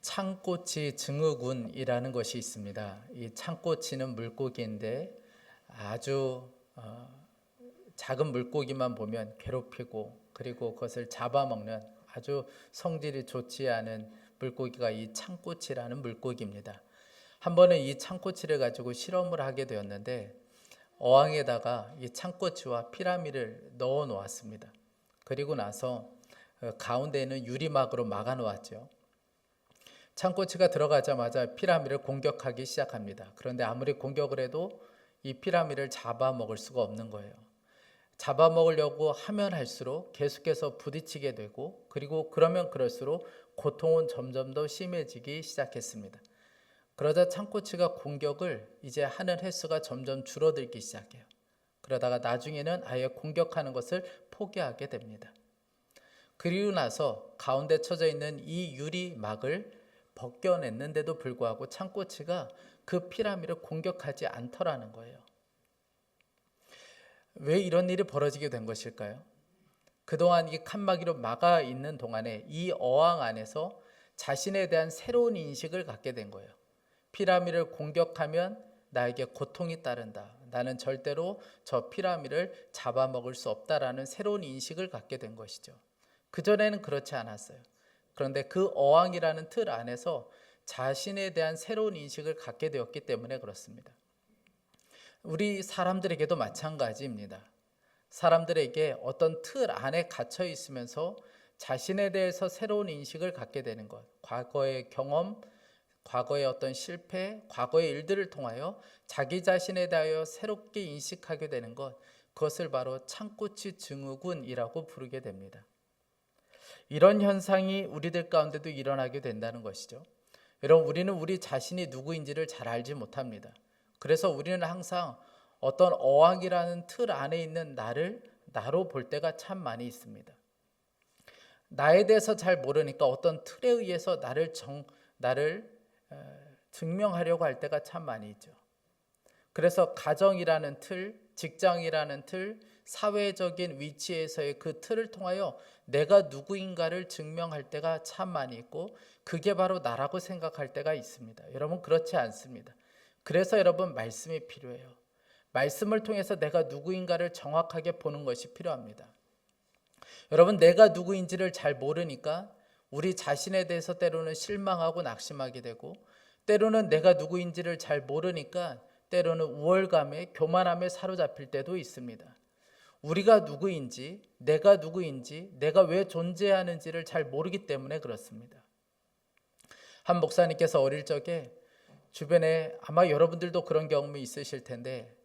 창꼬치 증후군이라는 것이 있습니다. 이 창꼬치는 물고기인데 아주 작은 물고기만 보면 괴롭히고 그리고 그것을 잡아먹는 아주 성질이 좋지 않은 물고기가 이 창꼬치라는 물고기입니다. 한 번은 이 창꼬치를 가지고 실험을 하게 되었는데 어항에다가 이 창꼬치와 피라미를 넣어 놓았습니다. 그리고 나서 가운데는 유리막으로 막아 놓았죠. 창꼬치가 들어가자마자 피라미를 공격하기 시작합니다. 그런데 아무리 공격을 해도 이 피라미를 잡아먹을 수가 없는 거예요. 잡아먹으려고 하면 할수록 계속해서 부딪히게 되고 그리고 그러면 그럴수록 고통은 점점 더 심해지기 시작했습니다. 그러자 창꼬치가 공격을 이제 하는 횟수가 점점 줄어들기 시작해요. 그러다가 나중에는 아예 공격하는 것을 포기하게 됩니다. 그리고 나서 가운데 쳐져 있는 이 유리막을 벗겨냈는데도 불구하고 창꼬치가 그 피라미를 공격하지 않더라는 거예요. 왜 이런 일이 벌어지게 된 것일까요? 그동안 이 칸막이로 막아 있는 동안에 이 어항 안에서 자신에 대한 새로운 인식을 갖게 된 거예요. 피라미를 공격하면 나에게 고통이 따른다. 나는 절대로 저 피라미를 잡아먹을 수 없다라는 새로운 인식을 갖게 된 것이죠. 그전에는 그렇지 않았어요. 그런데 그 어항이라는 틀 안에서 자신에 대한 새로운 인식을 갖게 되었기 때문에 그렇습니다. 우리 사람들에게도 마찬가지입니다. 사람들에게 어떤 틀 안에 갇혀 있으면서 자신에 대해서 새로운 인식을 갖게 되는 것, 과거의 경험, 과거의 어떤 실패, 과거의 일들을 통하여 자기 자신에 대하여 새롭게 인식하게 되는 것, 그것을 바로 창꼬치 증후군이라고 부르게 됩니다. 이런 현상이 우리들 가운데도 일어나게 된다는 것이죠. 여러분, 우리는 우리 자신이 누구인지를 잘 알지 못합니다. 그래서 우리는 항상 어떤 어항이라는 틀 안에 있는 나로 볼 때가 참 많이 있습니다. 나에 대해서 잘 모르니까 어떤 틀에 의해서 나를 증명하려고 할 때가 참 많이 있죠. 그래서 가정이라는 틀, 직장이라는 틀, 사회적인 위치에서의 그 틀을 통하여 내가 누구인가를 증명할 때가 참 많이 있고 그게 바로 나라고 생각할 때가 있습니다. 여러분, 그렇지 않습니다. 그래서 여러분, 말씀이 필요해요. 말씀을 통해서 내가 누구인가를 정확하게 보는 것이 필요합니다. 여러분, 내가 누구인지를 잘 모르니까 우리 자신에 대해서 때로는 실망하고 낙심하게 되고 때로는 내가 누구인지를 잘 모르니까 때로는 우월감에 교만함에 사로잡힐 때도 있습니다. 우리가 누구인지, 내가 왜 존재하는지를 잘 모르기 때문에 그렇습니다. 한 목사님께서 어릴 적에 주변에 아마 여러분들도 그런 경험이 있으실 텐데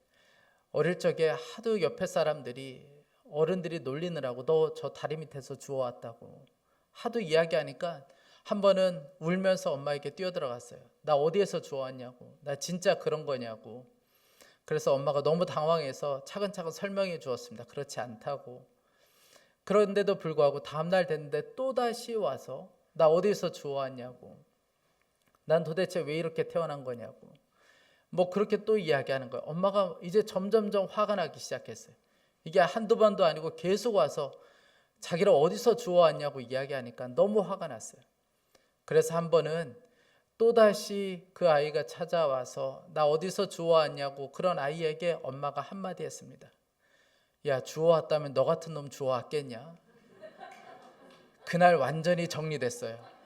어릴 적에 하도 옆에 사람들이 어른들이 놀리느라고 너 저 다리 밑에서 주워왔다고 하도 이야기하니까 한 번은 울면서 엄마에게 뛰어들어갔어요. 나 어디에서 주워왔냐고, 나 진짜 그런 거냐고. 그래서 엄마가 너무 당황해서 차근차근 설명해 주었습니다. 그렇지 않다고. 그런데도 불구하고 다음날 됐는데 또다시 와서 나 어디에서 주워왔냐고, 난 도대체 왜 이렇게 태어난 거냐고 뭐 그렇게 또 이야기하는 거예요. 엄마가 이제 점점점 화가 나기 시작했어요. 이게 한두 번도 아니고 계속 와서 자기를 어디서 주워왔냐고 이야기하니까 너무 화가 났어요. 그래서 한 번은 또다시 그 아이가 찾아와서 나 어디서 주워왔냐고 그런 아이에게 엄마가 한마디 했습니다. 야, 주워왔다면 너 같은 놈 주워왔겠냐? 그날 완전히 정리됐어요.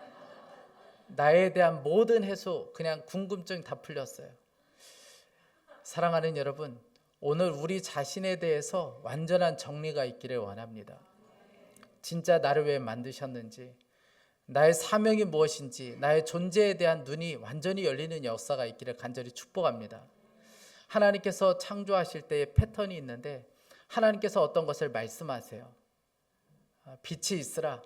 나에 대한 모든 해소, 그냥 궁금증 다 풀렸어요. 사랑하는 여러분, 오늘 우리 자신에 대해서 완전한 정리가 있기를 원합니다. 진짜 나를 왜 만드셨는지, 나의 사명이 무엇인지, 나의 존재에 대한 눈이 완전히 열리는 역사가 있기를 간절히 축복합니다. 하나님께서 창조하실 때의 패턴이 있는데 하나님께서 어떤 것을 말씀하세요. 빛이 있으라,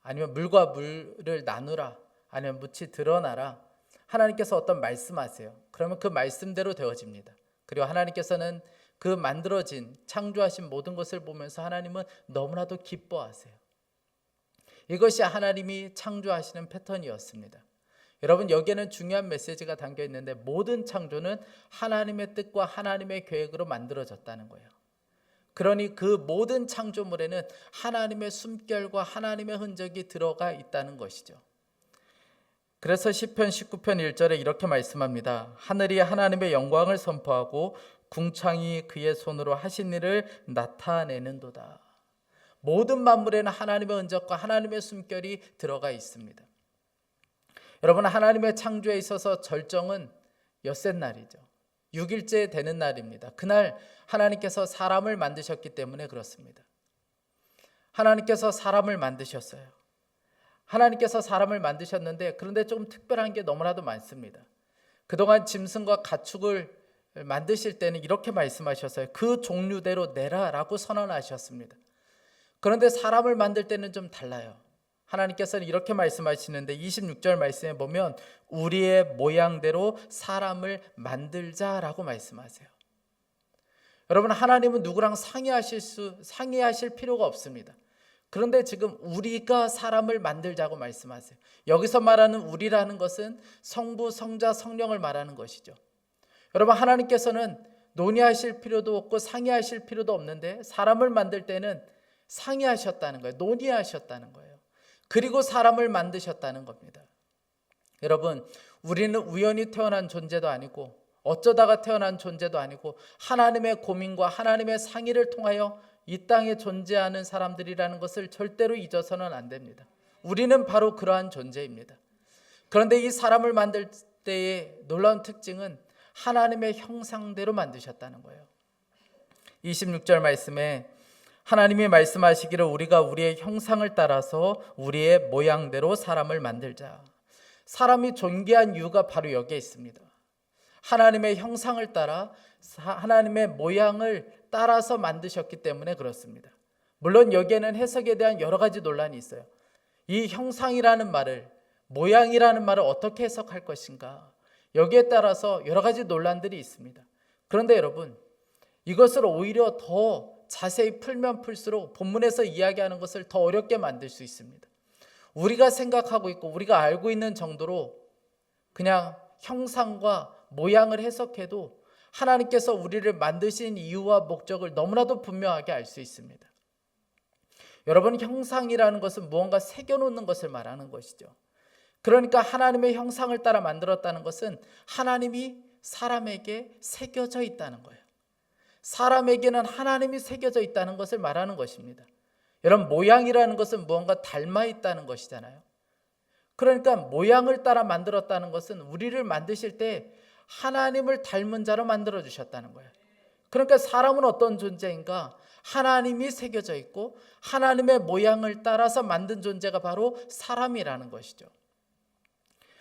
아니면 물과 물을 나누라, 아니면 묻히 드러나라. 하나님께서 어떤 말씀하세요. 그러면 그 말씀대로 되어집니다. 그리고 하나님께서는 그 만들어진 창조하신 모든 것을 보면서 하나님은 너무나도 기뻐하세요. 이것이 하나님이 창조하시는 패턴이었습니다. 여러분, 여기에는 중요한 메시지가 담겨 있는데 모든 창조는 하나님의 뜻과 하나님의 계획으로 만들어졌다는 거예요. 그러니 그 모든 창조물에는 하나님의 숨결과 하나님의 흔적이 들어가 있다는 것이죠. 그래서 시편 19편 1절에 이렇게 말씀합니다. 하늘이 하나님의 영광을 선포하고 궁창이 그의 손으로 하신 일을 나타내는도다. 모든 만물에는 하나님의 은적과 하나님의 숨결이 들어가 있습니다. 여러분, 하나님의 창조에 있어서 절정은 엿새 날이죠. 6일째 되는 날입니다. 그날 하나님께서 사람을 만드셨기 때문에 그렇습니다. 하나님께서 사람을 만드셨어요. 하나님께서 사람을 만드셨는데, 그런데 좀 특별한 게 너무나도 많습니다. 그동안 짐승과 가축을 만드실 때는 이렇게 말씀하셨어요. 그 종류대로 내라라고 선언하셨습니다. 그런데 사람을 만들 때는 좀 달라요. 하나님께서는 이렇게 말씀하시는데 26절 말씀에 보면 우리의 모양대로 사람을 만들자라고 말씀하세요. 여러분, 하나님은 누구랑 상의하실 필요가 없습니다. 그런데 지금 우리가 사람을 만들자고 말씀하세요. 여기서 말하는 우리라는 것은 성부, 성자, 성령을 말하는 것이죠. 여러분, 하나님께서는 논의하실 필요도 없고 상의하실 필요도 없는데 사람을 만들 때는 상의하셨다는 거예요. 논의하셨다는 거예요. 그리고 사람을 만드셨다는 겁니다. 여러분, 우리는 우연히 태어난 존재도 아니고 어쩌다가 태어난 존재도 아니고 하나님의 고민과 하나님의 상의를 통하여 이 땅에 존재하는 사람들이라는 것을 절대로 잊어서는 안 됩니다. 우리는 바로 그러한 존재입니다. 그런데 이 사람을 만들 때의 놀라운 특징은 하나님의 형상대로 만드셨다는 거예요. 26절 말씀에 하나님이 말씀하시기를 우리가 우리의 형상을 따라서 우리의 모양대로 사람을 만들자. 사람이 존귀한 이유가 바로 여기에 있습니다. 하나님의 형상을 따라 하나님의 모양을 따라서 만드셨기 때문에 그렇습니다. 물론 여기에는 해석에 대한 여러 가지 논란이 있어요. 이 형상이라는 말을, 모양이라는 말을 어떻게 해석할 것인가, 여기에 따라서 여러 가지 논란들이 있습니다. 그런데 여러분, 이것을 오히려 더 자세히 풀면 풀수록 본문에서 이야기하는 것을 더 어렵게 만들 수 있습니다. 우리가 생각하고 있고 우리가 알고 있는 정도로 그냥 형상과 모양을 해석해도 하나님께서 우리를 만드신 이유와 목적을 너무나도 분명하게 알 수 있습니다. 여러분, 형상이라는 것은 무언가 새겨놓는 것을 말하는 것이죠. 그러니까 하나님의 형상을 따라 만들었다는 것은 하나님이 사람에게 새겨져 있다는 거예요. 사람에게는 하나님이 새겨져 있다는 것을 말하는 것입니다. 여러분, 모양이라는 것은 무언가 닮아 있다는 것이잖아요. 그러니까 모양을 따라 만들었다는 것은 우리를 만드실 때 하나님을 닮은 자로 만들어 주셨다는 거예요. 그러니까 사람은 어떤 존재인가? 하나님이 새겨져 있고 하나님의 모양을 따라서 만든 존재가 바로 사람이라는 것이죠.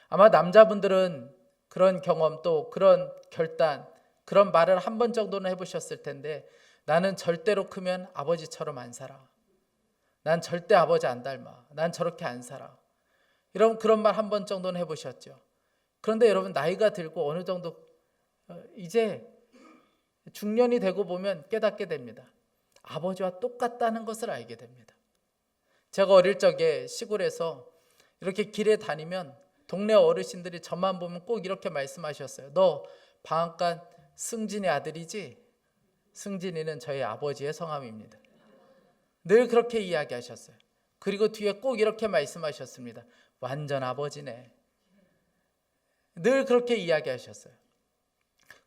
아마 남자분들은 그런 경험, 또 그런 결단, 그런 말을 한 번 정도는 해보셨을 텐데, 나는 절대로 크면 아버지처럼 안 살아. 난 절대 아버지 안 닮아. 난 저렇게 안 살아. 여러분, 그런 말 한 번 정도는 해보셨죠. 그런데 여러분, 나이가 들고 어느 정도 이제 중년이 되고 보면 깨닫게 됩니다. 아버지와 똑같다는 것을 알게 됩니다. 제가 어릴 적에 시골에서 이렇게 길에 다니면 동네 어르신들이 저만 보면 꼭 이렇게 말씀하셨어요. 너 방앗간 승진의 아들이지? 승진이는 저희 아버지의 성함입니다. 늘 그렇게 이야기하셨어요. 그리고 뒤에 꼭 이렇게 말씀하셨습니다. 완전 아버지네. 늘 그렇게 이야기하셨어요.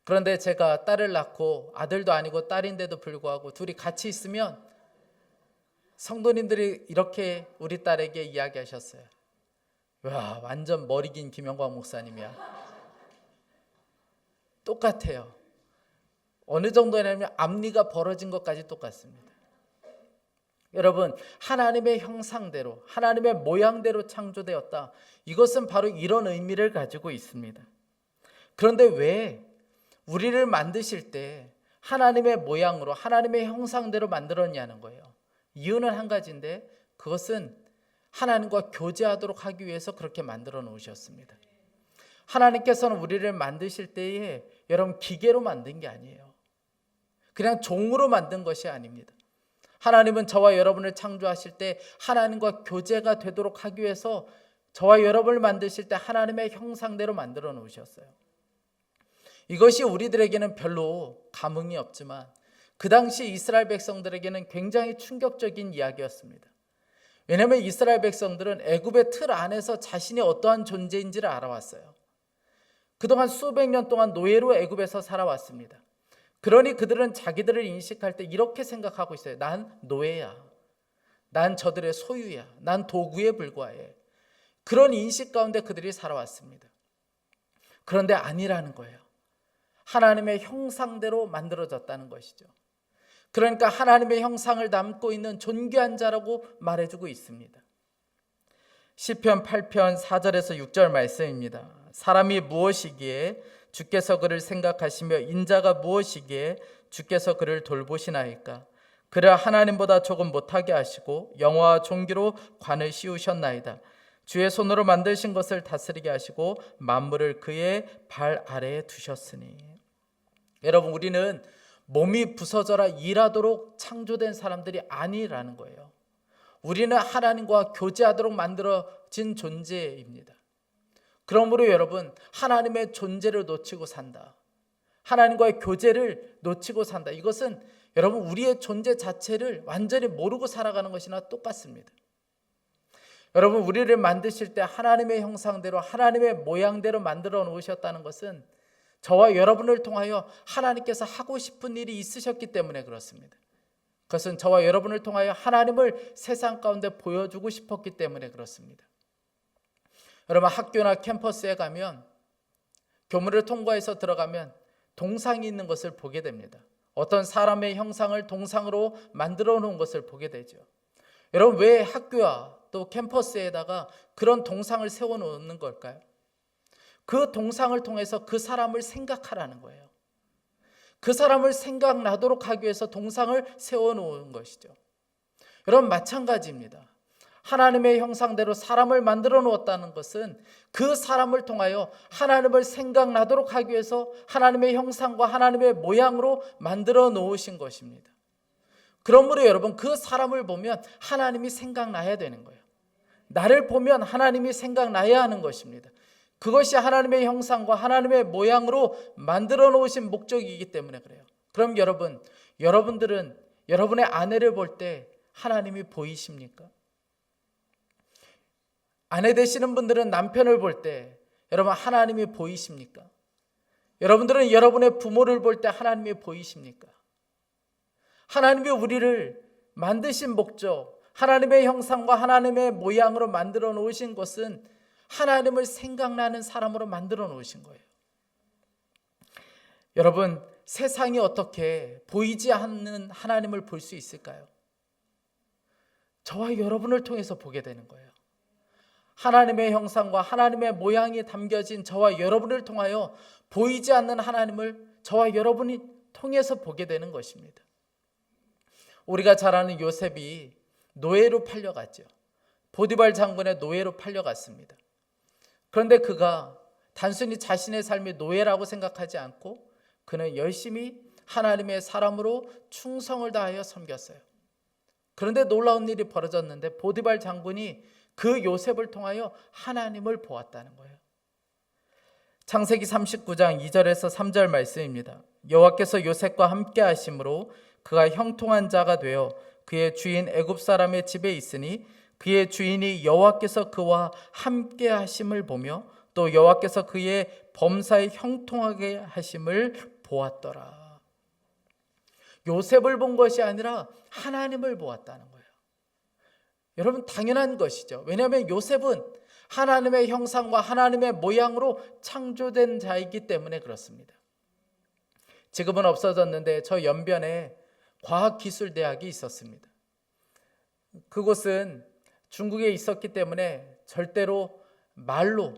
그런데 제가 딸을 낳고 아들도 아니고 딸인데도 불구하고 둘이 같이 있으면 성도님들이 이렇게 우리 딸에게 이야기하셨어요. 와, 완전 머리 긴 김영광 목사님이야. 똑같아요. 어느 정도냐면 앞니가 벌어진 것까지 똑같습니다. 여러분, 하나님의 형상대로, 하나님의 모양대로 창조되었다. 이것은 바로 이런 의미를 가지고 있습니다. 그런데 왜 우리를 만드실 때 하나님의 모양으로, 하나님의 형상대로 만들었냐는 거예요. 이유는 한 가지인데, 그것은 하나님과 교제하도록 하기 위해서 그렇게 만들어 놓으셨습니다. 하나님께서는 우리를 만드실 때에 여러분, 기계로 만든 게 아니에요. 그냥 종으로 만든 것이 아닙니다. 하나님은 저와 여러분을 창조하실 때 하나님과 교제가 되도록 하기 위해서 저와 여러분을 만드실 때 하나님의 형상대로 만들어 놓으셨어요. 이것이 우리들에게는 별로 감흥이 없지만 그 당시 이스라엘 백성들에게는 굉장히 충격적인 이야기였습니다. 왜냐하면 이스라엘 백성들은 애굽의 틀 안에서 자신이 어떠한 존재인지를 알아왔어요. 그동안 수백 년 동안 노예로 애굽에서 살아왔습니다. 그러니 그들은 자기들을 인식할 때 이렇게 생각하고 있어요. 난 노예야. 난 저들의 소유야. 난 도구에 불과해. 그런 인식 가운데 그들이 살아왔습니다. 그런데 아니라는 거예요. 하나님의 형상대로 만들어졌다는 것이죠. 그러니까 하나님의 형상을 담고 있는 존귀한 자라고 말해주고 있습니다. 시편 8편 4절에서 6절 말씀입니다. 사람이 무엇이기에 주께서 그를 생각하시며 인자가 무엇이기에 주께서 그를 돌보시나이까. 그를 하나님보다 조금 못하게 하시고 영화와 존귀로 관을 씌우셨나이다. 주의 손으로 만드신 것을 다스리게 하시고 만물을 그의 발 아래에 두셨으니. 여러분, 우리는 몸이 부서져라 일하도록 창조된 사람들이 아니라는 거예요. 우리는 하나님과 교제하도록 만들어진 존재입니다. 그러므로 여러분, 하나님의 존재를 놓치고 산다, 하나님과의 교제를 놓치고 산다, 이것은 여러분 우리의 존재 자체를 완전히 모르고 살아가는 것이나 똑같습니다. 여러분, 우리를 만드실 때 하나님의 형상대로 하나님의 모양대로 만들어 놓으셨다는 것은 저와 여러분을 통하여 하나님께서 하고 싶은 일이 있으셨기 때문에 그렇습니다. 그것은 저와 여러분을 통하여 하나님을 세상 가운데 보여주고 싶었기 때문에 그렇습니다. 여러분, 학교나 캠퍼스에 가면 교문을 통과해서 들어가면 동상이 있는 것을 보게 됩니다. 어떤 사람의 형상을 동상으로 만들어 놓은 것을 보게 되죠. 여러분, 왜 학교와 또 캠퍼스에다가 그런 동상을 세워 놓는 걸까요? 그 동상을 통해서 그 사람을 생각하라는 거예요. 그 사람을 생각나도록 하기 위해서 동상을 세워 놓은 것이죠. 여러분, 마찬가지입니다. 하나님의 형상대로 사람을 만들어 놓았다는 것은 그 사람을 통하여 하나님을 생각나도록 하기 위해서 하나님의 형상과 하나님의 모양으로 만들어 놓으신 것입니다. 그러므로 여러분, 그 사람을 보면 하나님이 생각나야 되는 거예요. 나를 보면 하나님이 생각나야 하는 것입니다. 그것이 하나님의 형상과 하나님의 모양으로 만들어 놓으신 목적이기 때문에 그래요. 그럼 여러분들은 여러분의 아내를 볼 때 하나님이 보이십니까? 아내 되시는 분들은 남편을 볼 때 여러분 하나님이 보이십니까? 여러분들은 여러분의 부모를 볼 때 하나님이 보이십니까? 하나님이 우리를 만드신 목적, 하나님의 형상과 하나님의 모양으로 만들어 놓으신 것은 하나님을 생각나는 사람으로 만들어 놓으신 거예요. 여러분, 세상이 어떻게 보이지 않는 하나님을 볼 수 있을까요? 저와 여러분을 통해서 보게 되는 거예요. 하나님의 형상과 하나님의 모양이 담겨진 저와 여러분을 통하여 보이지 않는 하나님을 저와 여러분이 통해서 보게 되는 것입니다. 우리가 잘 아는 요셉이 노예로 팔려갔죠. 보디발 장군의 노예로 팔려갔습니다. 그런데 그가 단순히 자신의 삶이 노예라고 생각하지 않고 그는 열심히 하나님의 사람으로 충성을 다하여 섬겼어요. 그런데 놀라운 일이 벌어졌는데 보디발 장군이 그 요셉을 통하여 하나님을 보았다는 거예요. 창세기 39장 2절에서 3절 말씀입니다. 여호와께서 요셉과 함께 하심으로 그가 형통한 자가 되어 그의 주인 애굽 사람의 집에 있으니 그의 주인이 여호와께서 그와 함께 하심을 보며 또 여호와께서 그의 범사에 형통하게 하심을 보았더라. 요셉을 본 것이 아니라 하나님을 보았다는 거예요. 여러분, 당연한 것이죠. 왜냐하면 요셉은 하나님의 형상과 하나님의 모양으로 창조된 자이기 때문에 그렇습니다. 지금은 없어졌는데 저 연변에 과학기술대학이 있었습니다. 그곳은 중국에 있었기 때문에 절대로 말로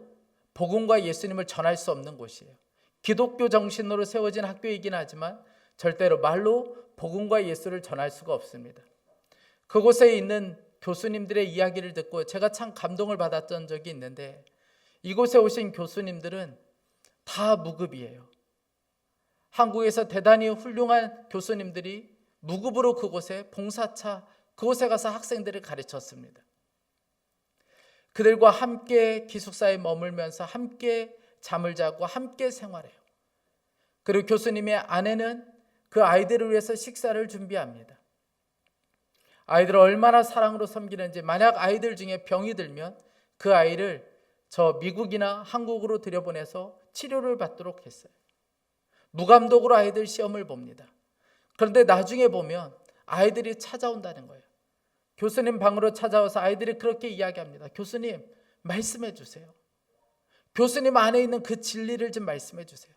복음과 예수님을 전할 수 없는 곳이에요. 기독교 정신으로 세워진 학교이긴 하지만 절대로 말로 복음과 예수를 전할 수가 없습니다. 그곳에 있는 교수님들의 이야기를 듣고 제가 참 감동을 받았던 적이 있는데, 이곳에 오신 교수님들은 다 무급이에요. 한국에서 대단히 훌륭한 교수님들이 무급으로 그곳에 봉사차, 그곳에 가서 학생들을 가르쳤습니다. 그들과 함께 기숙사에 머물면서 함께 잠을 자고 함께 생활해요. 그리고 교수님의 아내는 그 아이들을 위해서 식사를 준비합니다. 아이들을 얼마나 사랑으로 섬기는지, 만약 아이들 중에 병이 들면 그 아이를 저 미국이나 한국으로 들여보내서 치료를 받도록 했어요. 무감독으로 아이들 시험을 봅니다. 그런데 나중에 보면 아이들이 찾아온다는 거예요. 교수님 방으로 찾아와서 아이들이 그렇게 이야기합니다. 교수님, 말씀해 주세요. 교수님 안에 있는 그 진리를 좀 말씀해 주세요.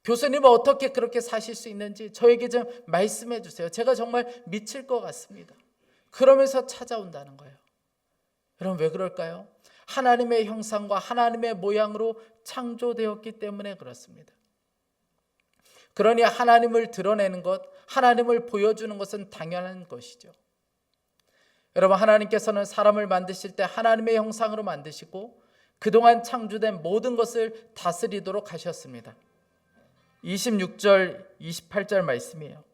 교수님은 어떻게 그렇게 사실 수 있는지 저에게 좀 말씀해 주세요. 제가 정말 미칠 것 같습니다. 그러면서 찾아온다는 거예요. 여러분, 왜 그럴까요? 하나님의 형상과 하나님의 모양으로 창조되었기 때문에 그렇습니다. 그러니 하나님을 드러내는 것, 하나님을 보여주는 것은 당연한 것이죠. 여러분, 하나님께서는 사람을 만드실 때 하나님의 형상으로 만드시고 그동안 창조된 모든 것을 다스리도록 하셨습니다. 26절, 28절 말씀이에요.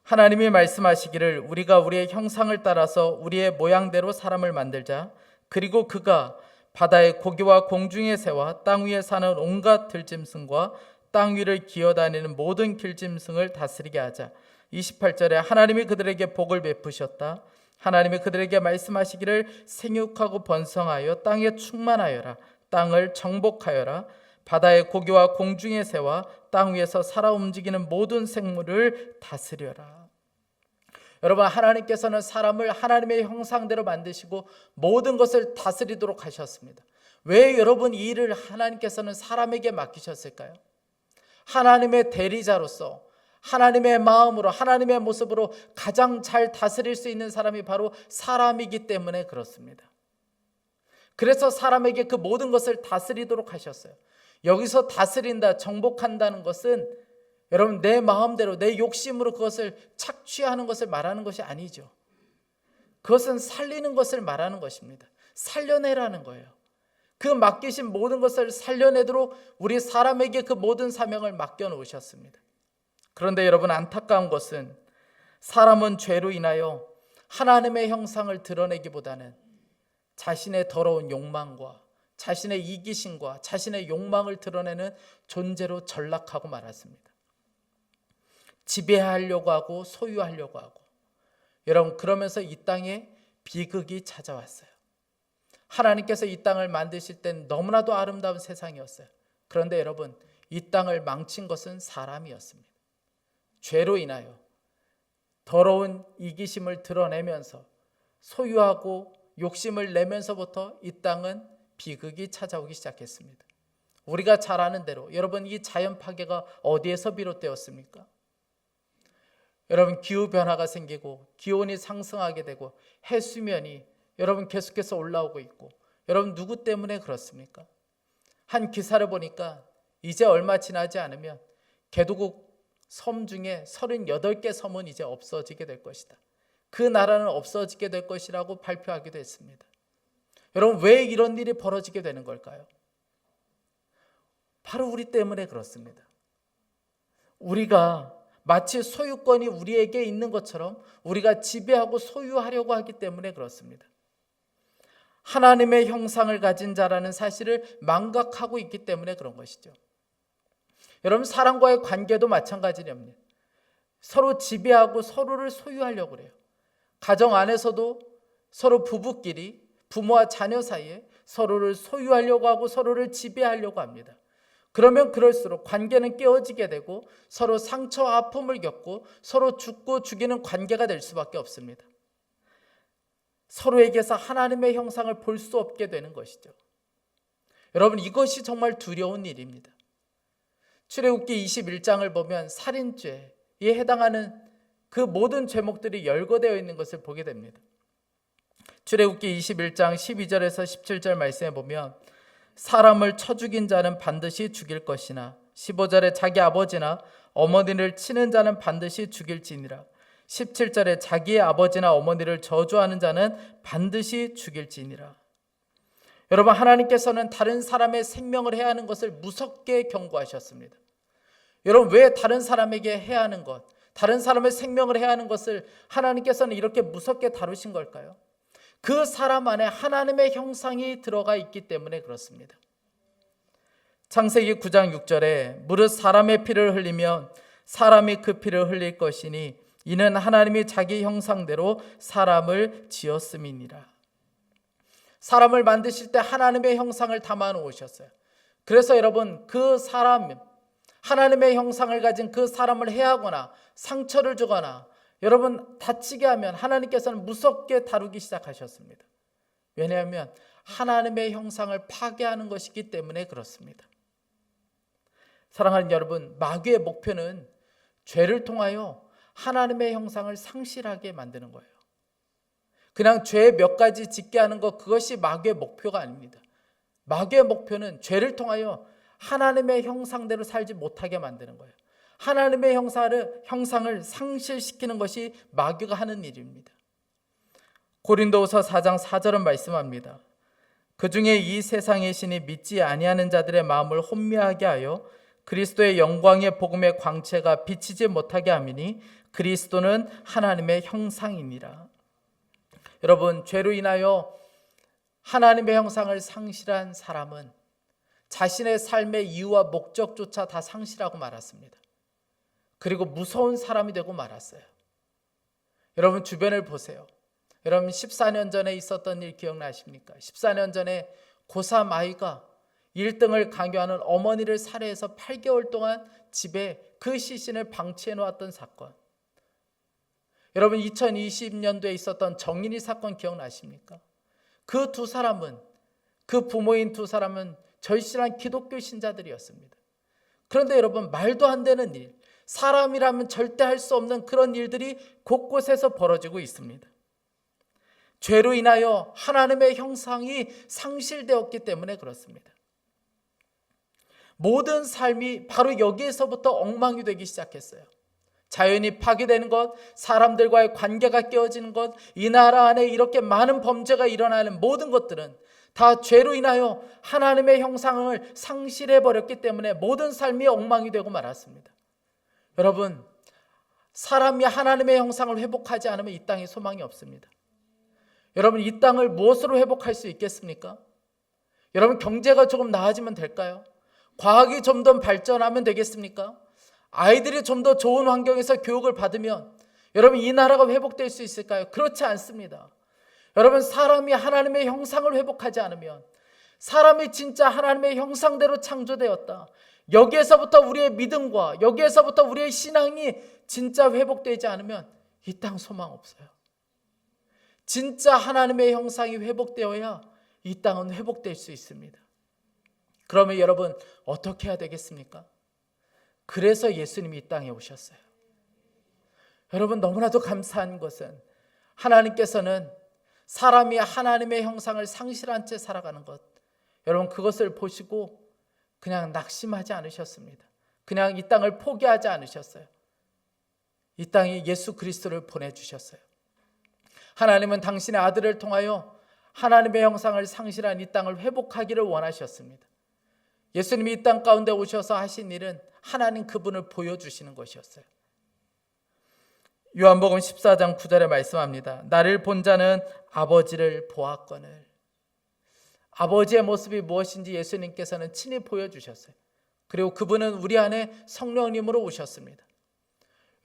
하나님이 말씀하시기를 우리가 우리의 형상을 따라서 우리의 모양대로 사람을 만들자. 그리고 그가 바다의 고기와 공중의 새와 땅 위에 사는 온갖 들짐승과 땅 위를 기어다니는 모든 길짐승을 다스리게 하자. 28절에 하나님이 그들에게 복을 베푸셨다. 하나님이 그들에게 말씀하시기를 생육하고 번성하여 땅에 충만하여라. 땅을 정복하여라. 바다의 고기와 공중의 새와 땅 위에서 살아 움직이는 모든 생물을 다스려라. 여러분, 하나님께서는 사람을 하나님의 형상대로 만드시고 모든 것을 다스리도록 하셨습니다. 왜 여러분 이 일을 하나님께서는 사람에게 맡기셨을까요? 하나님의 대리자로서 하나님의 마음으로 하나님의 모습으로 가장 잘 다스릴 수 있는 사람이 바로 사람이기 때문에 그렇습니다. 그래서 사람에게 그 모든 것을 다스리도록 하셨어요. 여기서 다스린다, 정복한다는 것은 여러분 내 마음대로 내 욕심으로 그것을 착취하는 것을 말하는 것이 아니죠. 그것은 살리는 것을 말하는 것입니다. 살려내라는 거예요. 그 맡기신 모든 것을 살려내도록 우리 사람에게 그 모든 사명을 맡겨놓으셨습니다. 그런데 여러분, 안타까운 것은 사람은 죄로 인하여 하나님의 형상을 드러내기보다는 자신의 더러운 욕망과 자신의 이기심과 자신의 욕망을 드러내는 존재로 전락하고 말았습니다. 지배하려고 하고 소유하려고 하고, 여러분, 그러면서 이 땅에 비극이 찾아왔어요. 하나님께서 이 땅을 만드실 땐 너무나도 아름다운 세상이었어요. 그런데 여러분, 이 땅을 망친 것은 사람이었습니다. 죄로 인하여 더러운 이기심을 드러내면서 소유하고 욕심을 내면서부터 이 땅은 비극이 찾아오기 시작했습니다. 우리가 잘 아는 대로 여러분, 이 자연 파괴가 어디에서 비롯되었습니까? 여러분, 기후변화가 생기고 기온이 상승하게 되고 해수면이 여러분 계속해서 올라오고 있고, 여러분 누구 때문에 그렇습니까? 한 기사를 보니까 이제 얼마 지나지 않으면 개도국 섬 중에 38개 섬은 이제 없어지게 될 것이다. 그 나라는 없어지게 될 것이라고 발표하기도 했습니다. 여러분, 왜 이런 일이 벌어지게 되는 걸까요? 바로 우리 때문에 그렇습니다. 우리가 마치 소유권이 우리에게 있는 것처럼 우리가 지배하고 소유하려고 하기 때문에 그렇습니다. 하나님의 형상을 가진 자라는 사실을 망각하고 있기 때문에 그런 것이죠. 여러분, 사람과의 관계도 마찬가지랍니다. 서로 지배하고 서로를 소유하려고 그래요. 가정 안에서도 서로 부부끼리, 부모와 자녀 사이에 서로를 소유하려고 하고 서로를 지배하려고 합니다. 그러면 그럴수록 관계는 깨어지게 되고 서로 상처, 아픔을 겪고 서로 죽고 죽이는 관계가 될 수밖에 없습니다. 서로에게서 하나님의 형상을 볼 수 없게 되는 것이죠. 여러분, 이것이 정말 두려운 일입니다. 출애굽기 21장을 보면 살인죄에 해당하는 그 모든 제목들이 열거되어 있는 것을 보게 됩니다. 출애굽기 21장 12절에서 17절 말씀에 보면 사람을 쳐 죽인 자는 반드시 죽일 것이나, 15절에 자기 아버지나 어머니를 치는 자는 반드시 죽일지니라, 17절에 자기의 아버지나 어머니를 저주하는 자는 반드시 죽일지니라. 여러분, 하나님께서는 다른 사람의 생명을 해하는 것을 무섭게 경고하셨습니다. 여러분, 왜 다른 사람에게 해하는 것, 다른 사람의 생명을 해하는 것을 하나님께서는 이렇게 무섭게 다루신 걸까요? 그 사람 안에 하나님의 형상이 들어가 있기 때문에 그렇습니다. 창세기 9장 6절에 무릇 사람의 피를 흘리면 사람이 그 피를 흘릴 것이니 이는 하나님이 자기 형상대로 사람을 지었음이니라. 사람을 만드실 때 하나님의 형상을 담아 놓으셨어요. 그래서 여러분, 그 사람, 하나님의 형상을 가진 그 사람을 해하거나 상처를 주거나 여러분 다치게 하면 하나님께서는 무섭게 다루기 시작하셨습니다. 왜냐하면 하나님의 형상을 파괴하는 것이기 때문에 그렇습니다. 사랑하는 여러분, 마귀의 목표는 죄를 통하여 하나님의 형상을 상실하게 만드는 거예요. 그냥 죄 몇 가지 짓게 하는 것, 그것이 마귀의 목표가 아닙니다. 마귀의 목표는 죄를 통하여 하나님의 형상대로 살지 못하게 만드는 거예요. 하나님의 형상을 상실시키는 것이 마귀가 하는 일입니다. 고린도후서 4장 4절은 말씀합니다. 그중에 이 세상의 신이 믿지 아니하는 자들의 마음을 혼미하게 하여 그리스도의 영광의 복음의 광채가 비치지 못하게 함이니 그리스도는 하나님의 형상이니라. 여러분, 죄로 인하여 하나님의 형상을 상실한 사람은 자신의 삶의 이유와 목적조차 다 상실하고 말았습니다. 그리고 무서운 사람이 되고 말았어요. 여러분, 주변을 보세요. 여러분, 14년 전에 있었던 일 기억나십니까? 14년 전에 고3 아이가 1등을 강요하는 어머니를 살해해서 8개월 동안 집에 그 시신을 방치해 놓았던 사건. 여러분, 2020년도에 있었던 정인이 사건 기억나십니까? 그 두 사람은, 그 부모인 두 사람은 절실한 기독교 신자들이었습니다. 그런데 여러분, 말도 안 되는 일, 사람이라면 절대 할 수 없는 그런 일들이 곳곳에서 벌어지고 있습니다. 죄로 인하여 하나님의 형상이 상실되었기 때문에 그렇습니다. 모든 삶이 바로 여기에서부터 엉망이 되기 시작했어요. 자연이 파괴되는 것, 사람들과의 관계가 깨어지는 것, 이 나라 안에 이렇게 많은 범죄가 일어나는 모든 것들은 다 죄로 인하여 하나님의 형상을 상실해버렸기 때문에 모든 삶이 엉망이 되고 말았습니다. 여러분, 사람이 하나님의 형상을 회복하지 않으면 이 땅에 소망이 없습니다. 여러분, 이 땅을 무엇으로 회복할 수 있겠습니까? 여러분, 경제가 조금 나아지면 될까요? 과학이 좀 더 발전하면 되겠습니까? 아이들이 좀 더 좋은 환경에서 교육을 받으면 여러분, 이 나라가 회복될 수 있을까요? 그렇지 않습니다. 여러분, 사람이 하나님의 형상을 회복하지 않으면, 사람이 진짜 하나님의 형상대로 창조되었다, 여기에서부터 우리의 믿음과 여기에서부터 우리의 신앙이 진짜 회복되지 않으면 이 땅 소망 없어요. 진짜 하나님의 형상이 회복되어야 이 땅은 회복될 수 있습니다. 그러면 여러분, 어떻게 해야 되겠습니까? 그래서 예수님이 이 땅에 오셨어요. 여러분, 너무나도 감사한 것은 하나님께서는 사람이 하나님의 형상을 상실한 채 살아가는 것, 여러분, 그것을 보시고 그냥 낙심하지 않으셨습니다. 그냥 이 땅을 포기하지 않으셨어요. 이 땅에 예수 그리스도를 보내주셨어요. 하나님은 당신의 아들을 통하여 하나님의 형상을 상실한 이 땅을 회복하기를 원하셨습니다. 예수님이 이 땅 가운데 오셔서 하신 일은 하나님 그분을 보여주시는 것이었어요. 요한복음 14장 9절에 말씀합니다. 나를 본 자는 아버지를 보았거늘. 아버지의 모습이 무엇인지 예수님께서는 친히 보여주셨어요. 그리고 그분은 우리 안에 성령님으로 오셨습니다.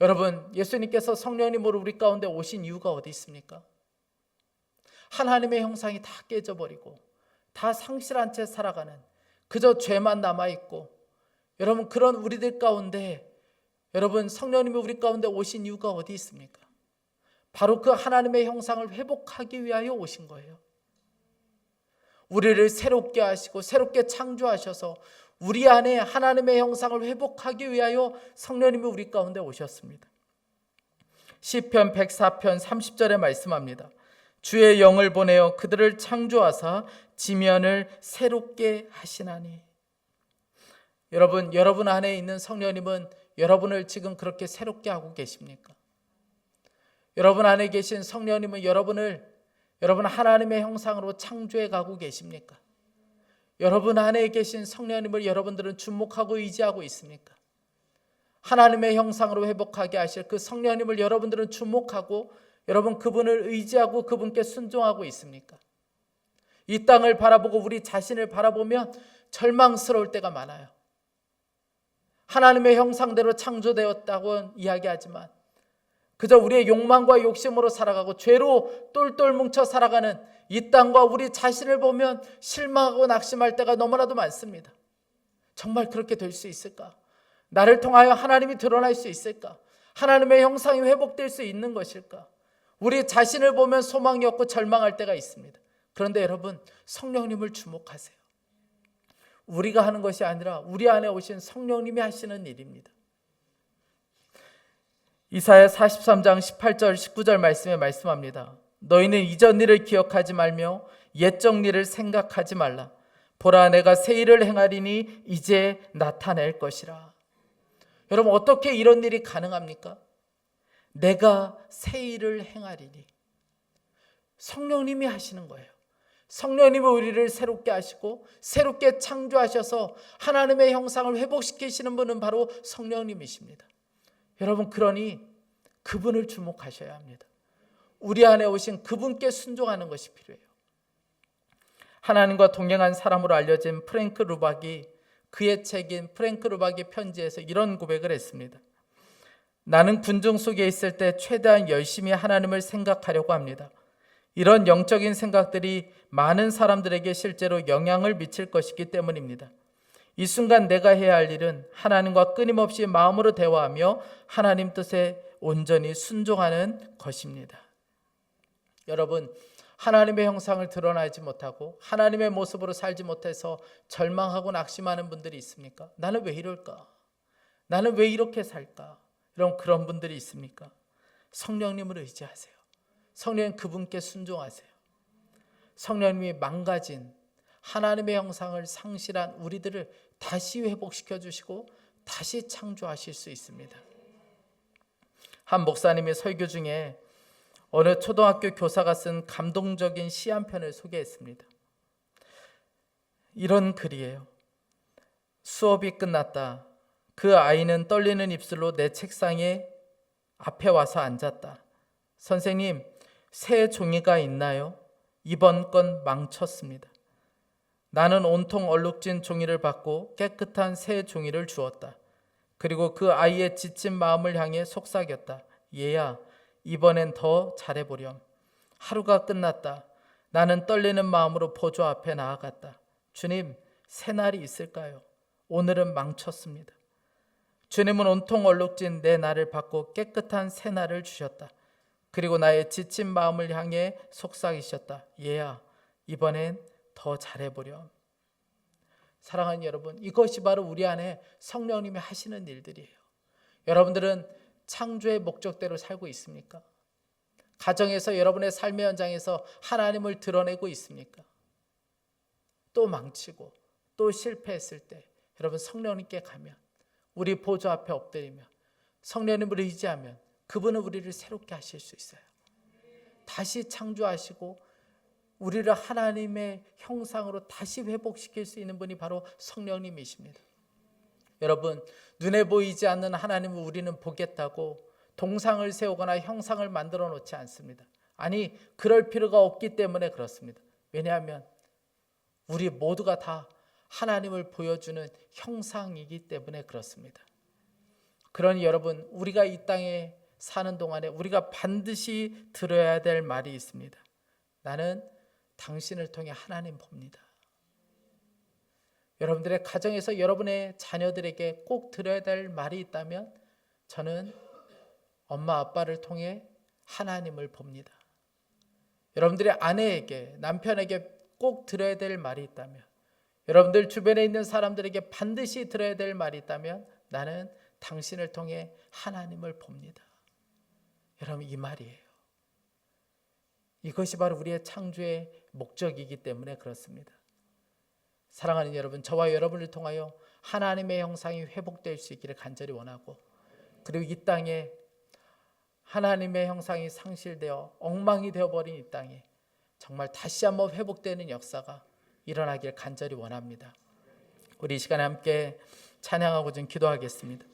여러분, 예수님께서 성령님으로 우리 가운데 오신 이유가 어디 있습니까? 하나님의 형상이 다 깨져버리고 다 상실한 채 살아가는, 그저 죄만 남아있고, 여러분, 그런 우리들 가운데 여러분, 성령님이 우리 가운데 오신 이유가 어디 있습니까? 바로 그 하나님의 형상을 회복하기 위하여 오신 거예요. 우리를 새롭게 하시고 새롭게 창조하셔서 우리 안에 하나님의 형상을 회복하기 위하여 성령님이 우리 가운데 오셨습니다. 시편 104편 30절에 말씀합니다. 주의 영을 보내어 그들을 창조하사 지면을 새롭게 하시나니. 여러분 안에 있는 성령님은 여러분을 지금 그렇게 새롭게 하고 계십니까? 여러분 안에 계신 성령님은 여러분 하나님의 형상으로 창조해 가고 계십니까? 여러분 안에 계신 성령님을 여러분들은 주목하고 의지하고 있습니까? 하나님의 형상으로 회복하게 하실 그 성령님을 여러분들은 주목하고 여러분 그분을 의지하고 그분께 순종하고 있습니까? 이 땅을 바라보고 우리 자신을 바라보면 절망스러울 때가 많아요. 하나님의 형상대로 창조되었다고 이야기하지만 그저 우리의 욕망과 욕심으로 살아가고 죄로 똘똘 뭉쳐 살아가는 이 땅과 우리 자신을 보면 실망하고 낙심할 때가 너무나도 많습니다. 정말 그렇게 될 수 있을까? 나를 통하여 하나님이 드러날 수 있을까? 하나님의 형상이 회복될 수 있는 것일까? 우리 자신을 보면 소망이 없고 절망할 때가 있습니다. 그런데 여러분, 성령님을 주목하세요. 우리가 하는 것이 아니라 우리 안에 오신 성령님이 하시는 일입니다. 이사야 43장 18절 19절 말씀에 말씀합니다. 너희는 이전 일을 기억하지 말며 옛적 일을 생각하지 말라. 보라, 내가 새 일을 행하리니 이제 나타낼 것이라. 여러분, 어떻게 이런 일이 가능합니까? 내가 새 일을 행하리니. 성령님이 하시는 거예요. 성령님이 우리를 새롭게 하시고 새롭게 창조하셔서 하나님의 형상을 회복시키시는 분은 바로 성령님이십니다. 여러분, 그러니 그분을 주목하셔야 합니다. 우리 안에 오신 그분께 순종하는 것이 필요해요. 하나님과 동행한 사람으로 알려진 프랭크 루박이 그의 책인 프랭크 루박의 편지에서 이런 고백을 했습니다. 나는 군중 속에 있을 때 최대한 열심히 하나님을 생각하려고 합니다. 이런 영적인 생각들이 많은 사람들에게 실제로 영향을 미칠 것이기 때문입니다. 이 순간 내가 해야 할 일은 하나님과 끊임없이 마음으로 대화하며 하나님 뜻에 온전히 순종하는 것입니다. 여러분, 하나님의 형상을 드러내지 못하고 하나님의 모습으로 살지 못해서 절망하고 낙심하는 분들이 있습니까? 나는 왜 이럴까? 나는 왜 이렇게 살까? 그런 분들이 있습니까? 성령님을 의지하세요. 성령님, 그분께 순종하세요. 성령님이 망가진 하나님의 형상을 상실한 우리들을 다시 회복시켜 주시고 다시 창조하실 수 있습니다. 한 목사님이 설교 중에 어느 초등학교 교사가 쓴 감동적인 시 한 편을 소개했습니다. 이런 글이에요. 수업이 끝났다. 그 아이는 떨리는 입술로 내 책상에 앞에 와서 앉았다. 선생님, 새 종이가 있나요? 이번 건 망쳤습니다. 나는 온통 얼룩진 종이를 받고 깨끗한 새 종이를 주었다. 그리고 그 아이의 지친 마음을 향해 속삭였다. 얘야, 이번엔 더 잘해보렴. 하루가 끝났다. 나는 떨리는 마음으로 보좌 앞에 나아갔다. 주님, 새 날이 있을까요? 오늘은 망쳤습니다. 주님은 온통 얼룩진 내 날을 받고 깨끗한 새 날을 주셨다. 그리고 나의 지친 마음을 향해 속삭이셨다. 얘야, 이번엔 더 잘해보렴. 사랑하는 여러분, 이것이 바로 우리 안에 성령님이 하시는 일들이에요. 여러분들은 창조의 목적대로 살고 있습니까? 가정에서, 여러분의 삶의 현장에서 하나님을 드러내고 있습니까? 또 망치고 또 실패했을 때 여러분, 성령님께 가면, 우리 보좌 앞에 엎드리면, 성령님을 의지하면 그분은 우리를 새롭게 하실 수 있어요. 다시 창조하시고 우리를 하나님의 형상으로 다시 회복시킬 수 있는 분이 바로 성령님이십니다. 여러분, 눈에 보이지 않는 하나님을 우리는 보겠다고 동상을 세우거나 형상을 만들어 놓지 않습니다. 아니, 그럴 필요가 없기 때문에 그렇습니다. 왜냐하면 우리 모두가 다 하나님을 보여주는 형상이기 때문에 그렇습니다. 그러니 여러분, 우리가 이 땅에 사는 동안에 우리가 반드시 들어야 될 말이 있습니다. 나는 당신을 통해 하나님 봅니다. 여러분들의 가정에서 여러분의 자녀들에게 꼭 들어야 될 말이 있다면 저는 엄마 아빠를 통해 하나님을 봅니다. 여러분들의 아내에게, 남편에게 꼭 들어야 될 말이 있다면, 여러분들 주변에 있는 사람들에게 반드시 들어야 될 말이 있다면 나는 당신을 통해 하나님을 봅니다. 여러분, 이 말이에요. 이것이 바로 우리의 창조의 목적이기 때문에 그렇습니다. 사랑하는 여러분, 저와 여러분을 통하여 하나님의 형상이 회복될 수 있기를 간절히 원하고, 그리고 이 땅에 하나님의 형상이 상실되어 엉망이 되어버린 이 땅에 정말 다시 한번 회복되는 역사가 일어나길 간절히 원합니다. 우리 이 시간에 함께 찬양하고 좀 기도하겠습니다.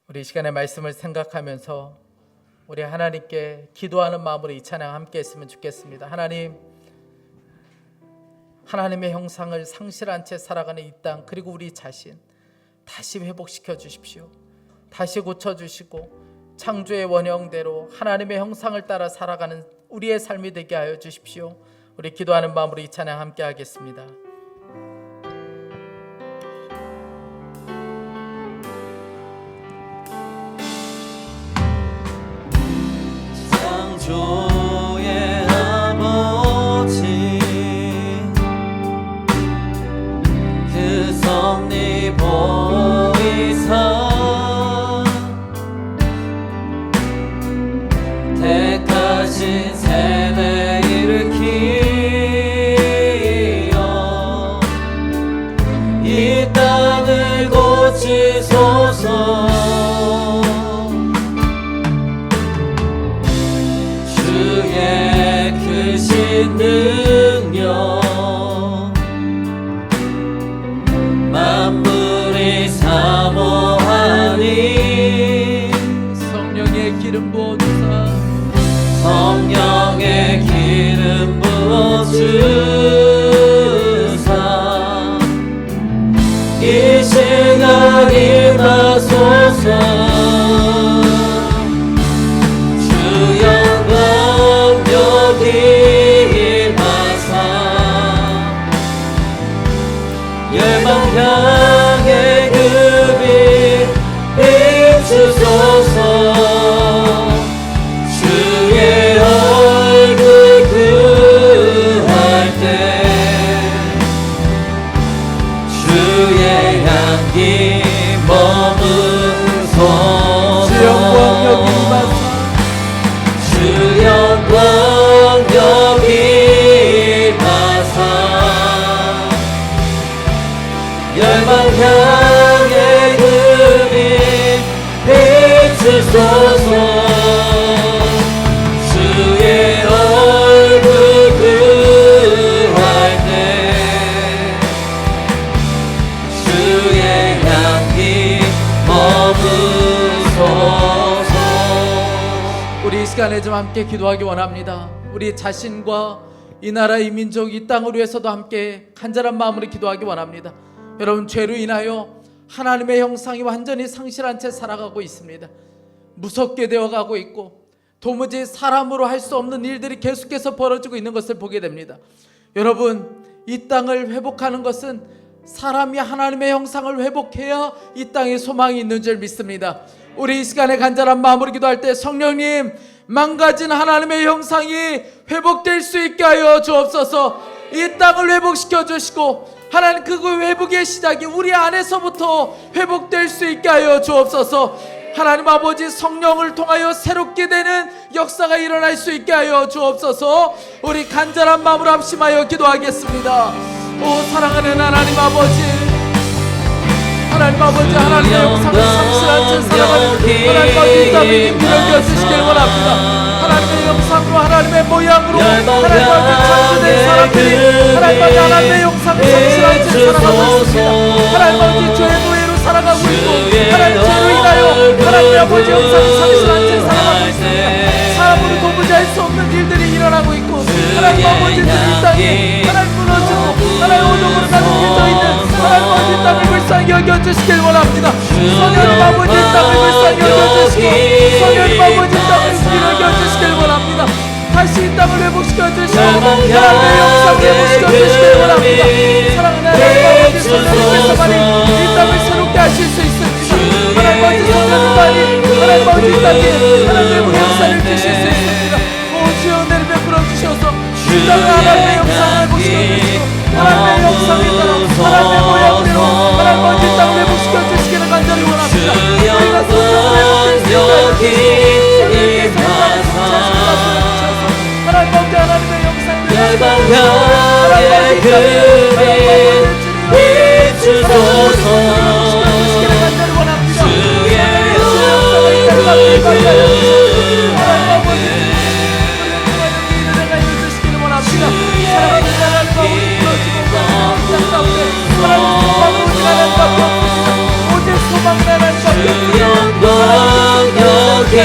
우리 이 시간의 말씀을 생각하면서 우리 하나님께 기도하는 마음으로 이 찬양 함께 했으면 좋겠습니다. 하나님, 하나님의 형상을 상실한 채 살아가는 이 땅, 그리고 우리 자신, 다시 회복시켜 주십시오. 다시 고쳐주시고 창조의 원형대로 하나님의 형상을 따라 살아가는 우리의 삶이 되게 하여 주십시오. 우리 기도하는 마음으로 이 찬양 함께 하겠습니다. 창조의 아버지 그 섭리 보이사 택하신 세대 일으키어 이 땅을 고치소서. 주의 크신 능력 만물이 사모하니 성령의 기름 부어주사 성령의 기름 부어주사 이 시간 임하소서. 주 영광 여기 임하사 열방 향해 그 빛 비추소서. 주의 얼굴 구할 때 주의 향기 머무소서. 주 영광 여기 임하사 주 영광 여기 임하사 열방 향해 그 빛 비추소서. 주의 얼굴 구할 때 주의 향기 머무소서. 우리 이 시간에 좀 함께 기도하기 원합니다. 우리 자신과 이 나라 이 민족 이 땅을 위해서도 함께 간절한 마음으로 기도하기 원합니다. 여러분, 죄로 인하여 하나님의 형상이 완전히 상실한 채 살아가고 있습니다. 무섭게 되어가고 있고 도무지 사람으로 할 수 없는 일들이 계속해서 벌어지고 있는 것을 보게 됩니다. 여러분, 이 땅을 회복하는 것은 사람이 하나님의 형상을 회복해야 이 땅에 소망이 있는 줄 믿습니다. 우리 이 시간에 간절한 마음으로 기도할 때 성령님, 망가진 하나님의 형상이 회복될 수 있게 하여 주옵소서. 이 땅을 회복시켜 주시고 하나님, 그 회복의 시작이 우리 안에서부터 회복될 수 있게 하여 주옵소서. 하나님 아버지, 성령을 통하여 새롭게 되는 역사가 일어날 수 있게 하여 주옵소서. 우리 간절한 마음으로 합심하여 기도하겠습니다. 오 사랑하는 하나님 아버지, 하나님 아버지, 하나님의 형상을 상실한 채 살아가는 하나님 아버지, 이 땅에 힘을 여겨주시길 원합니다. 하나님의 형상으로, 하나님의 모양으로 하나님 아버지 창조된 사람들이 하나님 아버지 하나님의 형상을 상실한 채 살아가고 있습니다. 하나님 아버지, 죄의 노예로 살아가고 있고 하나님 죄로 인하여 하나님 아버지 형상을 상실한 채 살아가고 있습니다. 사람으로 도무지 할 수 없는 일들이 일어나고 있고 하나님 아버지, 이 땅이 하나님 무너지고 하나님 어둠으로 가득해져 있는 하나님 아버지 땅을 불쌍히 여겨주시길 원합니다. 성령님 아버지, 땅을 불쌍히 여겨주시고 성령님 아버지 땅을 여겨주시길 원합니다. 다시 이 땅을 회복시켜주시고 하나님의 영상을 회복시켜주시길 원합니다. 사랑하는 하나님 아버지, 성령님께서만이 이 땅을 새롭게 하실 수 있습니다. 하나님 아버지, 성령님만이 하나님 아버지 이 땅에 하나님의 역사를 주실 수 있습니다. 오 주여, 은혜를 베풀어 주셔서 이 땅을 하나님의 영상을 회복시켜주시고 하나님의 영상에 따라 하나님의 모양대로 하나님 아버지 이 땅을 회복시켜주시기를 간절히 원합니다. 우리가 성령을 회복될 수 있게 하나님 아버지, 하나님의 영상을 열방향의 그빛 비추소서. 주의 얼굴 주 영광 여기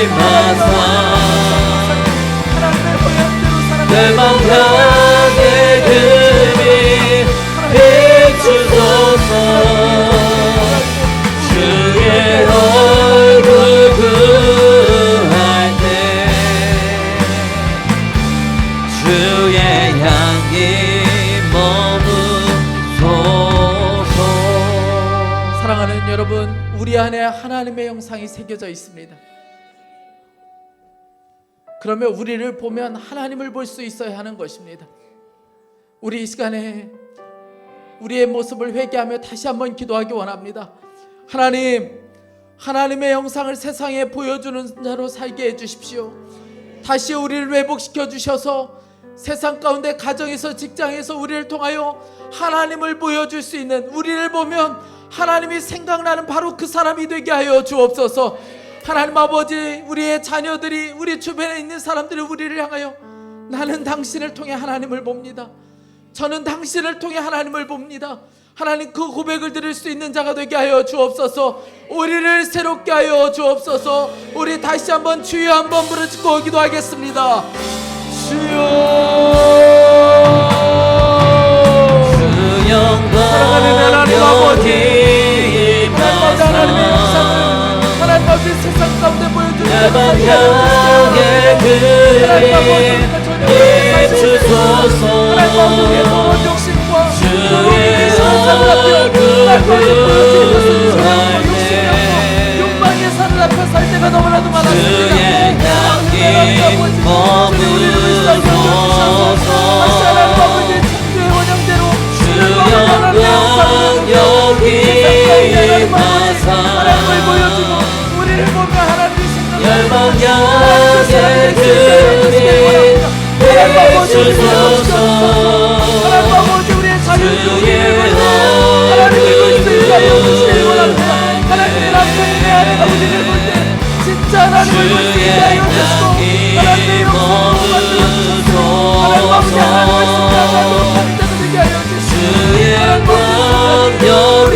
임하사 열방향의 그빛 비추소서. 향해 머무소서. 사랑하는 여러분, 우리 안에 하나님의 형상이 새겨져 있습니다. 그러면 우리를 보면 하나님을 볼 수 있어야 하는 것입니다. 우리 이 시간에 우리의 모습을 회개하며 다시 한번 기도하기 원합니다. 하나님, 하나님의 형상을 세상에 보여주는 자로 살게 해주십시오. 다시 우리를 회복시켜 주셔서 세상 가운데 가정에서 직장에서 우리를 통하여 하나님을 보여줄 수 있는, 우리를 보면 하나님이 생각나는 바로 그 사람이 되게 하여 주옵소서. 하나님 아버지, 우리의 자녀들이, 우리 주변에 있는 사람들이 우리를 향하여 나는 당신을 통해 하나님을 봅니다, 저는 당신을 통해 하나님을 봅니다, 하나님, 그 고백을 들을 수 있는 자가 되게 하여 주옵소서. 우리를 새롭게 하여 주옵소서. 우리 다시 한번 주여 한번 부르짖고 기도하겠습니다. 사랑하는 하나님 아버지, 하나님의 형상을 하나님 아버지 세상 가운데 보여주는 하나님 아버지 주소서. 하나님 아버지의 더러운 욕심과 욕망의 산을 앞에 살 때가 너무나도 많았습니다. 하나님을 보여주고 우리를 보며 하나님이 열방향의 생각하시는 하나님 주소서. 아버지, 우리의 자유를 하나님을 볼 수 있게 하여 주시길 원합니다. 하나님의 남편의 아내가 우리를 볼 때 진짜 하나님을 볼 수 있게 하여 주시고 하나님의 영성으로 만들어주시고 하나님 아버지, 하나님을 생각하도록 하는 자가 되게 하여 주시고 하나님 아버지,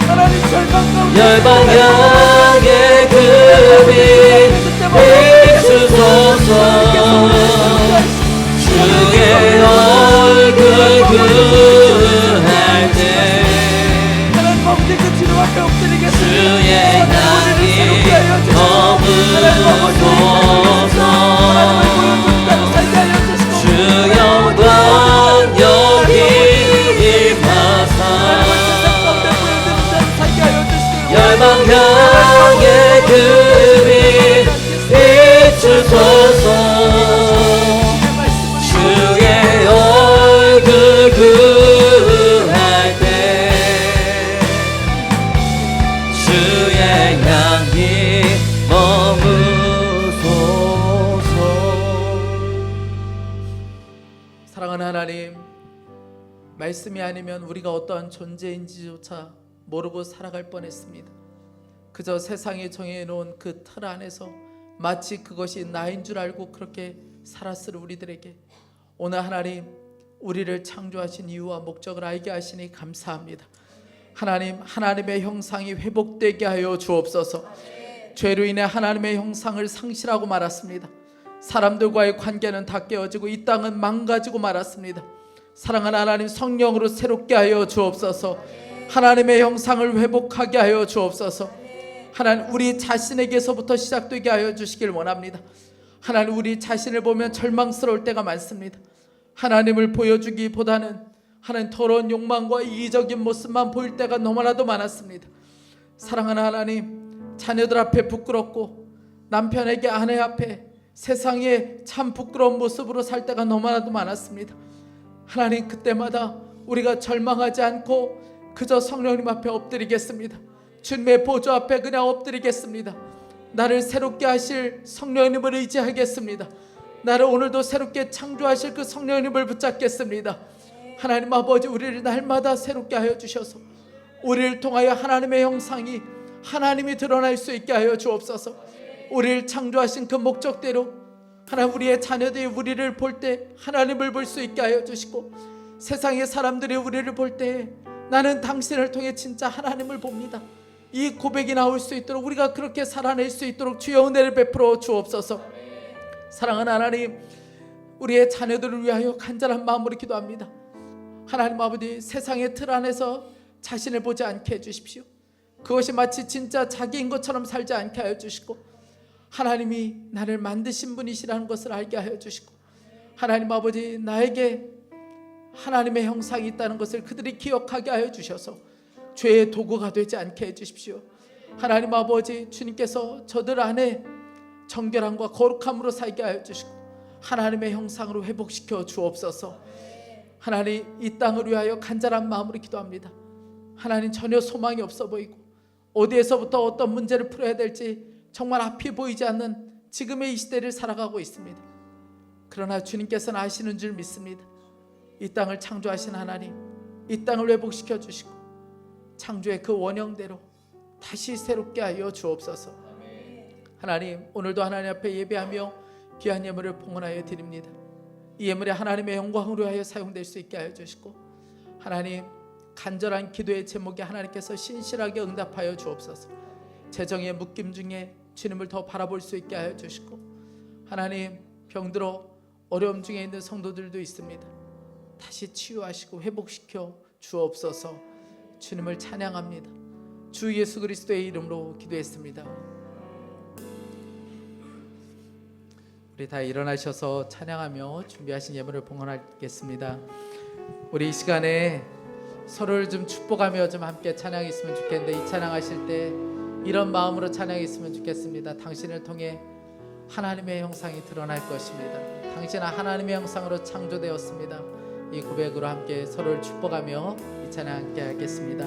하나님 절망 가운데 열방향의 그빛 비추소서. 주의 얼굴 구할 때 하나님 아버지, 그 주님 앞에 엎드리겠습니다. 주의 향기 머무소서. 주 영광 여기 임하사 열방향의 그빛 비추소서. 주의 얼굴 구할 때 주의 향기 머무소서. 사랑하는 하나님, 말씀이 아니면 우리가 어떠한 존재인지조차 모르고 살아갈 뻔했습니다. 그저 세상에 정해놓은 그 틀 안에서 마치 그것이 나인 줄 알고 그렇게 살았을 우리들에게 오늘 하나님, 우리를 창조하신 이유와 목적을 알게 하시니 감사합니다. 하나님, 하나님의 형상이 회복되게 하여 주옵소서. 죄로 인해 하나님의 형상을 상실하고 말았습니다. 사람들과의 관계는 다 깨어지고 이 땅은 망가지고 말았습니다. 사랑하는 하나님, 성령으로 새롭게 하여 주옵소서. 하나님의 형상을 회복하게 하여 주옵소서. 하나님, 우리 자신에게서부터 시작되게 하여 주시길 원합니다. 하나님, 우리 자신을 보면 절망스러울 때가 많습니다. 하나님을 보여주기보다는 하나님, 더러운 욕망과 이기적인 모습만 보일 때가 너무나도 많았습니다. 사랑하는 하나님, 자녀들 앞에 부끄럽고 남편에게 아내 앞에 세상에 참 부끄러운 모습으로 살 때가 너무나도 많았습니다. 하나님, 그때마다 우리가 절망하지 않고 그저 성령님 앞에 엎드리겠습니다. 주님의 보좌 앞에 그냥 엎드리겠습니다. 나를 새롭게 하실 성령님을 의지하겠습니다. 나를 오늘도 새롭게 창조하실 그 성령님을 붙잡겠습니다. 하나님 아버지, 우리를 날마다 새롭게 하여 주셔서 우리를 통하여 하나님의 형상이 하나님이 드러날 수 있게 하여 주옵소서. 우리를 창조하신 그 목적대로 하나님, 우리의 자녀들이 우리를 볼 때 하나님을 볼 수 있게 하여 주시고 세상의 사람들이 우리를 볼 때 나는 당신을 통해 진짜 하나님을 봅니다, 이 고백이 나올 수 있도록 우리가 그렇게 살아낼 수 있도록 주여 은혜를 베풀어 주옵소서. 사랑하는 하나님, 우리의 자녀들을 위하여 간절한 마음으로 기도합니다. 하나님 아버지, 세상의 틀 안에서 자신을 보지 않게 해주십시오. 그것이 마치 진짜 자기인 것처럼 살지 않게 하여 주시고 하나님이 나를 만드신 분이시라는 것을 알게 하여 주시고, 하나님 아버지, 나에게 하나님의 형상이 있다는 것을 그들이 기억하게 하여 주셔서 죄의 도구가 되지 않게 해 주십시오. 하나님 아버지, 주님께서 저들 안에 정결함과 거룩함으로 살게 하여 주시고 하나님의 형상으로 회복시켜 주옵소서. 하나님, 이 땅을 위하여 간절한 마음으로 기도합니다. 하나님, 전혀 소망이 없어 보이고 어디에서부터 어떤 문제를 풀어야 될지 정말 앞이 보이지 않는 지금의 이 시대를 살아가고 있습니다. 그러나 주님께서는 아시는 줄 믿습니다. 이 땅을 창조하신 하나님, 이 땅을 회복시켜 주시고 창조의 그 원형대로 다시 새롭게 하여 주옵소서. 하나님, 오늘도 하나님 앞에 예배하며 귀한 예물을 봉헌하여 드립니다. 이 예물이 하나님의 영광으로 하여 사용될 수 있게 하여 주시고, 하나님, 간절한 기도의 제목에 하나님께서 신실하게 응답하여 주옵소서. 재정의 묶임 중에 주님을 더 바라볼 수 있게 하여 주시고, 하나님, 병들어 어려움 중에 있는 성도들도 있습니다. 다시 치유하시고 회복시켜 주옵소서. 주님을 찬양합니다. 주 예수 그리스도의 이름으로 기도했습니다. 우리 다 일어나셔서 찬양하며 준비하신 예물을 봉헌하겠습니다. 우리 이 시간에 서로를 좀 축복하며 좀 함께 찬양했으면 좋겠는데, 이 찬양하실 때 이런 마음으로 찬양했으면 좋겠습니다. 당신을 통해 하나님의 형상이 드러날 것입니다. 당신은 하나님의 형상으로 창조되었습니다. 이 고백으로 함께 서로를 축복하며 이 찬양 함께 하겠습니다.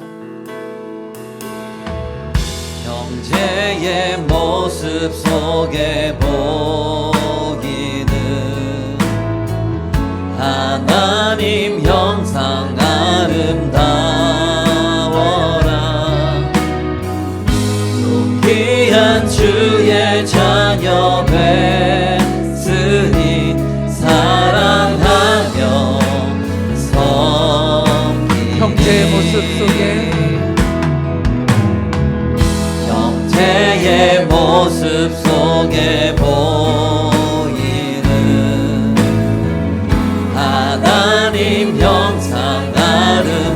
형제의 모습 속에 보이는 하나님 형상 아름다워라. 귀한 주의 자녀 뵀으니 사랑하며 섬기네. 형제의 모습 속에, 형제의 모습 속에 보이는 하나님 형상 아름다워라.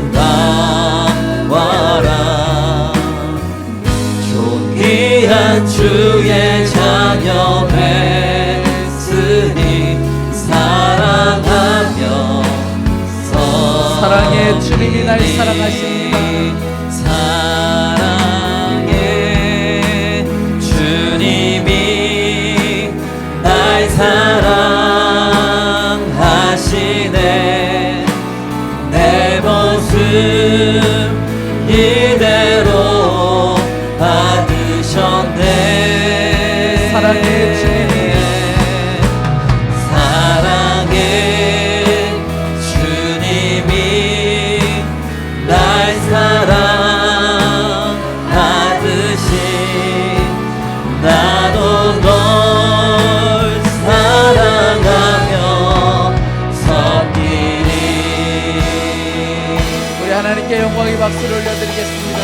존귀한 주의 자녀 뵀으니 사랑하며 사랑의 주님이 날 사랑하십니다. 사랑의 주님이 날 사랑하시네. 내 모습 이대로 받으셨네. 사랑의 주님이, 사랑의 주님이 날 사랑하듯이 나도 널 사랑하며 섬기리. 우리 하나님께 영광의 박수를 올려드리겠습니다.